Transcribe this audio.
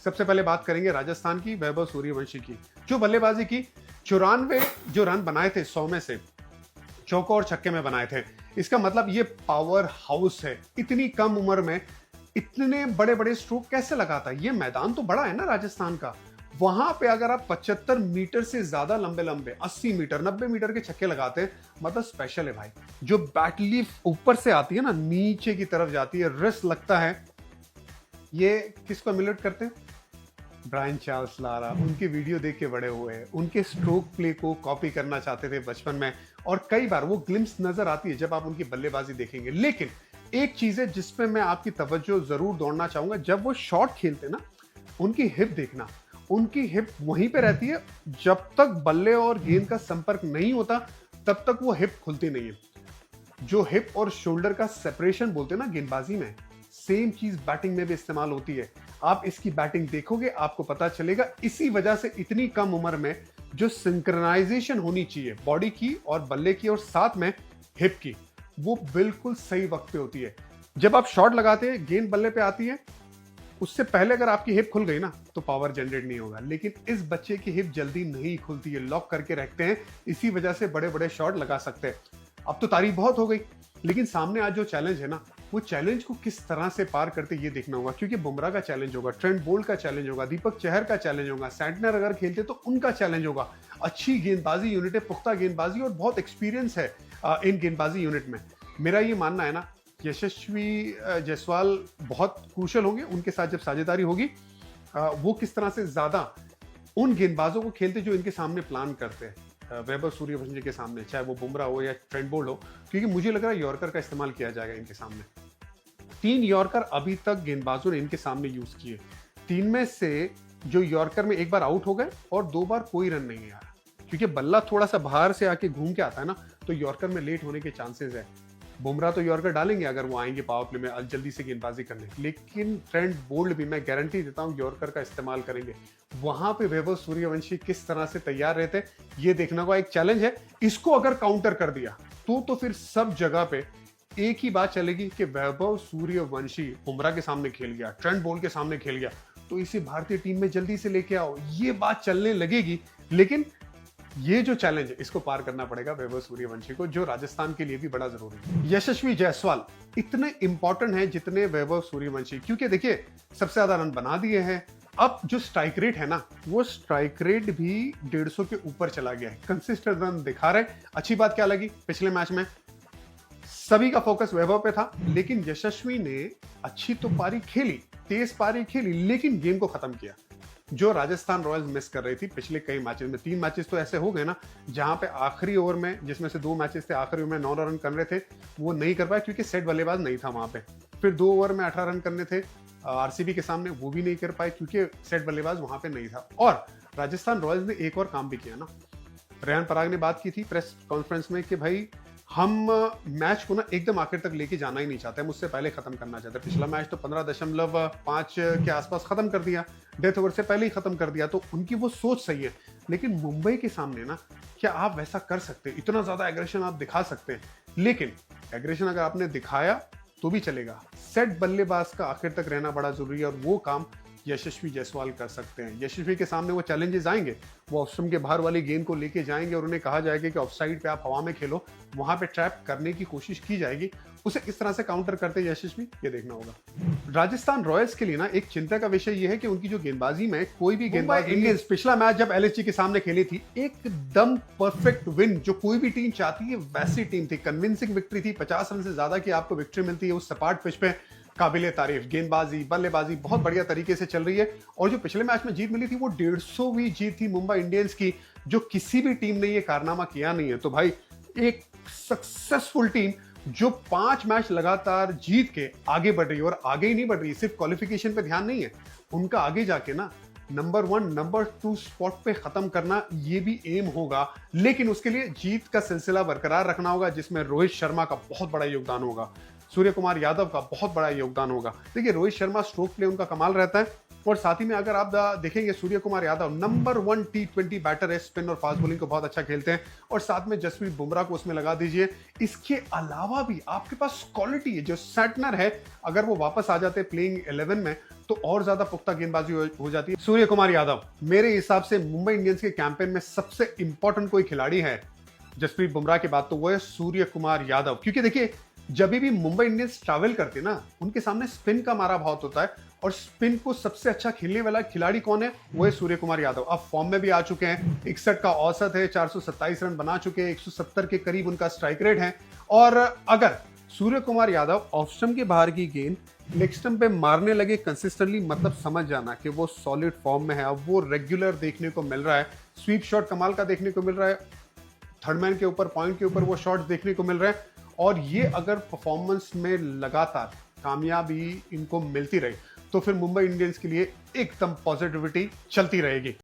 सबसे पहले बात करेंगे राजस्थान की, वैभव सूर्यवंशी की, जो बल्लेबाजी की। 94 जो रन बनाए थे 100 में से चौकों और छक्के में बनाए थे। इसका मतलब ये पावर हाउस है। इतनी कम उम्र में इतने बड़े बड़े स्ट्रोक कैसे लगाता है? ये मैदान तो बड़ा है ना राजस्थान का। वहां पे अगर आप 75 मीटर से ज्यादा लंबे लंबे 80 मीटर 90 मीटर के छक्के लगाते हैं, मतलब स्पेशल है भाई। जो बैट लीफ ऊपर से आती है ना, नीचे की तरफ जाती है, रिस्ट लगता है। ये किसको एमुलेट करते हैं? Brian Charles Lara. उनके वीडियो देख के बड़े हुए हैं, उनके स्ट्रोक प्ले को कॉपी करना चाहते थे बचपन में, और कई बार वो ग्लिम्स नजर आती है जब आप उनकी बल्लेबाजी देखेंगे। लेकिन एक चीज है जिसपे मैं आपकी तवज्जो जरूर दौड़ना चाहूंगा, जब वो शॉट खेलते ना, उनकी हिप देखना। उनकी हिप वहीं पे रहती है, जब तक बल्ले और गेंद का संपर्क नहीं होता तब तक वो हिप खुलती नहीं है। जो हिप और शोल्डर का सेपरेशन बोलते हैं ना गेंदबाजी में, सेम चीज बैटिंग में भी इस्तेमाल होती है। आप इसकी बैटिंग देखोगे आपको पता चलेगा। इसी वजह से इतनी कम उम्र में जो सिंक्रोनाइजेशन होनी चाहिए बॉडी की और बल्ले की और साथ में हिप की, वो बिल्कुल सही वक्त पे होती है। जब आप शॉट लगाते हैं, गेंद बल्ले पे आती है, उससे पहले अगर आपकी हिप खुल गई ना तो पावर जनरेट नहीं होगा। लेकिन इस बच्चे की हिप जल्दी नहीं खुलती है, लॉक करके रखते हैं, इसी वजह से बड़े बड़े शॉट लगा सकते हैं। अब तो तारीफ बहुत हो गई, लेकिन सामने आज जो चैलेंज है ना, वो चैलेंज को किस तरह से पार करते ये देखना होगा। क्योंकि बुमराह का चैलेंज होगा, ट्रेंट बोल्ट का चैलेंज होगा, दीपक चहर का चैलेंज होगा, सैंटनर अगर खेलते तो उनका चैलेंज होगा। अच्छी गेंदबाजी यूनिट है, पुख्ता गेंदबाजी और बहुत एक्सपीरियंस है इन गेंदबाजी यूनिट में। मेरा ये मानना है ना, यशस्वी जायसवाल बहुत क्रूशल होंगे उनके साथ जब साझेदारी होगी। वो किस तरह से ज्यादा उन गेंदबाजों को खेलते जो इनके सामने प्लान करते हैं, वैभव सूर्यवंशी के सामने, चाहे वो बुमराह हो या ट्रेंट बोल्ट हो। क्योंकि मुझे लग रहा है यॉर्कर का इस्तेमाल किया जाएगा इनके सामने। 3 यॉर्कर अभी तक गेंदबाजों ने इनके सामने यूज किए। 3 में से जो यॉर्कर में एक बार आउट हो गए और 2 बार कोई रन नहीं आया। क्योंकि बल्ला थोड़ा सा बाहर से आके घूम के आता है ना, तो यॉर्कर में लेट होने के चांसेस है। बुमराह तो यॉर्कर डालेंगे अगर वो आएंगे पावर प्ले में जल्दी से गेंदबाजी करने, लेकिन ट्रेंट बोल्ट भी मैं गारंटी देता हूं यॉर्कर का इस्तेमाल करेंगे। वहां पे वैभव सूर्यवंशी किस तरह से तैयार रहते ये देखने का एक चैलेंज है। इसको अगर काउंटर कर दिया तो फिर सब जगह पे एक ही बात चलेगी कि वैभव सूर्यवंशी बुमराह के सामने खेल गया, ट्रेंट बोल्ट के सामने खेल गया, तो इसे भारतीय टीम में जल्दी से लेके आओ, ये बात चलने लगेगी। लेकिन ये जो चैलेंज है इसको पार करना पड़ेगा वैभव सूर्यवंशी को, जो राजस्थान के लिए भी बड़ा जरूरी है। यशस्वी जायसवाल इतने इंपॉर्टेंट हैं जितने वैभव सूर्यवंशी, क्योंकि देखिए सबसे ज्यादा रन बना दिए हैं। अब जो स्ट्राइक रेट है ना, वो स्ट्राइक रेट भी 150 के ऊपर चला गया है। कंसिस्टेंट रन दिखा रहे। अच्छी बात क्या लगी, पिछले मैच में सभी का फोकस वैभव पे था, लेकिन यशस्वी ने अच्छी तो पारी खेली, तेज पारी खेली, लेकिन गेम को खत्म किया। जो राजस्थान रॉयल्स मिस कर रही थी पिछले कई मैचेस में। 3 मैचेस तो ऐसे हो गए ना जहां पे आखिरी ओवर में, जिसमें से 2 मैचेस थे आखिरी ओवर में 9 रन करने थे, वो नहीं कर पाए क्योंकि सेट बल्लेबाज नहीं था वहां पे। फिर 2 ओवर में 18 रन करने थे आरसीबी के सामने, वो भी नहीं कर पाए क्योंकि सेट बल्लेबाज वहां पे नहीं था। और राजस्थान रॉयल्स ने एक और काम भी किया ना, रेहान पराग ने बात की थी प्रेस कॉन्फ्रेंस में कि भाई हम मैच को ना एकदम आखिर तक लेके जाना ही नहीं चाहते, हम उससे पहले खत्म करना चाहते हैं। पिछला मैच तो 15.5 के आसपास खत्म कर दिया, डेथ ओवर से पहले ही खत्म कर दिया, तो उनकी वो सोच सही है। लेकिन मुंबई के सामने ना, क्या आप वैसा कर सकते हैं? इतना ज्यादा एग्रेशन आप दिखा सकते हैं, लेकिन एग्रेशन अगर आपने दिखाया तो भी चलेगा। सेट बल्लेबाज का आखिर तक रहना बड़ा जरूरी है, और वो काम यशस्वी जायसवाल कर सकते हैं। यशस्वी के सामने वो चैलेंजेस आएंगे, वो ऑफ स्टंप के बाहर वाली गेंद को लेके जाएंगे और उन्हें कहा जाएगा कि ऑफ साइड पे आप हवा में खेलो, वहां पे ट्रैप करने की कोशिश की जाएगी। उसे किस तरह से काउंटर करते हैं यशस्वी, ये देखना होगा। राजस्थान रॉयल्स के लिए ना एक चिंता का विषय ये है कि उनकी जो गेंदबाजी में कोई भी गेंदबाज, इंडियंस पिछला मैच जब एलएसजी के सामने खेली थी, एकदम परफेक्ट विन जो कोई भी टीम चाहती है वैसी टीम थी। कन्विंसिंग विक्ट्री थी, 50 रन से ज्यादा की आपको विक्ट्री मिलती है उस सपाट पिच पे। काबिले तारीफ, गेंदबाजी बल्लेबाजी बहुत बढ़िया तरीके से चल रही है। और जो पिछले मैच में जीत मिली थी वो 150वीं जीत थी मुंबई इंडियंस की, जो किसी भी टीम ने ये कारनामा किया नहीं है। तो भाई एक सक्सेसफुल टीम जो 5 मैच लगातार जीत के आगे बढ़ रही है, और आगे ही नहीं बढ़ रही, सिर्फ क्वालिफिकेशन पे ध्यान नहीं है उनका, आगे जाके ना नंबर 1 नंबर 2 स्पॉट पे खत्म करना ये भी एम होगा। लेकिन उसके लिए जीत का सिलसिला बरकरार रखना होगा, जिसमें रोहित शर्मा का बहुत बड़ा योगदान होगा, सूर्य कुमार यादव का बहुत बड़ा योगदान होगा। देखिए रोहित शर्मा स्ट्रोक प्ले उनका कमाल रहता है, और साथ ही में अगर आप देखेंगे Surya Kumar Yadav number 1 T20 batter है, स्पिन और फास्ट बॉलिंग को बहुत अच्छा खेलते हैं, और साथ में जसप्रीत बुमराह को उसमें लगा दीजिए। इसके अलावा भी आपके पास क्वालिटी है, जो सैटनर है अगर वो वापस आ जाते प्लेइंग 11 में तो और ज्यादा पुख्ता गेंदबाजी हो जाती है। सूर्य कुमार यादव मेरे हिसाब से मुंबई इंडियंस के कैंपेन में सबसे इंपॉर्टेंट कोई खिलाड़ी है जसप्रीत बुमराह के बाद तो वो है सूर्य कुमार यादव, क्योंकि देखिए जब भी मुंबई इंडियंस ट्रैवल करते ना उनके सामने स्पिन का मारा बहुत होता है, और स्पिन को सबसे अच्छा खेलने वाला खिलाड़ी कौन है, वो है सूर्य कुमार यादव। अब फॉर्म में भी आ चुके हैं, 61 का औसत है, 427 रन बना चुके हैं, 170 के करीब उनका स्ट्राइक रेट है। और अगर सूर्य कुमार यादव ऑफ स्टंप के बाहर की गेंद लेग स्टंप पे मारने लगे कंसिस्टेंटली, मतलब समझ जाना कि वो सॉलिड फॉर्म में है। अब वो रेगुलर देखने को मिल रहा है, स्वीप शॉट कमाल का देखने को मिल रहा है, थर्ड मैन के ऊपर पॉइंट के ऊपर वो शॉट्स देखने को मिल रहे हैं। और ये अगर परफॉर्मेंस में लगातार कामयाबी इनको मिलती रही तो फिर मुंबई इंडियंस के लिए एकदम पॉजिटिविटी चलती रहेगी।